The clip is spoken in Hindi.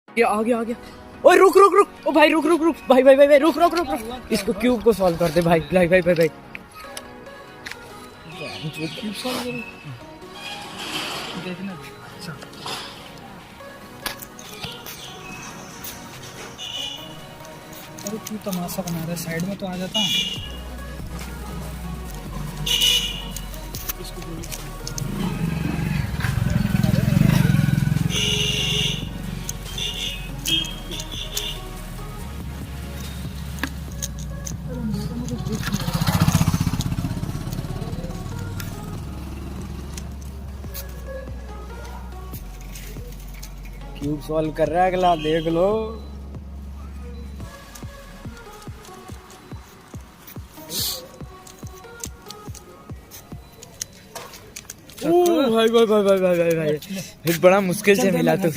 आ गया आ गया। ओए रुक रुक रुक, ओ भाई रुक रुक रुक, भाई भाई भाई भाई रुक रुक रुक रुक, इसको क्यूब को सॉल्व कर दे भाई भाई भाई भाई भाई। क्यूब सॉल्व करो देखना। अच्छा अरे तू तमाशा बना रहा है, साइड में तो आ जाता। इसको क्यूब सॉल्व कर रहा है अगला, देख लो। भाई भाई भाई भाई भाई भाई भाई, बड़ा मुश्किल से मिला तो।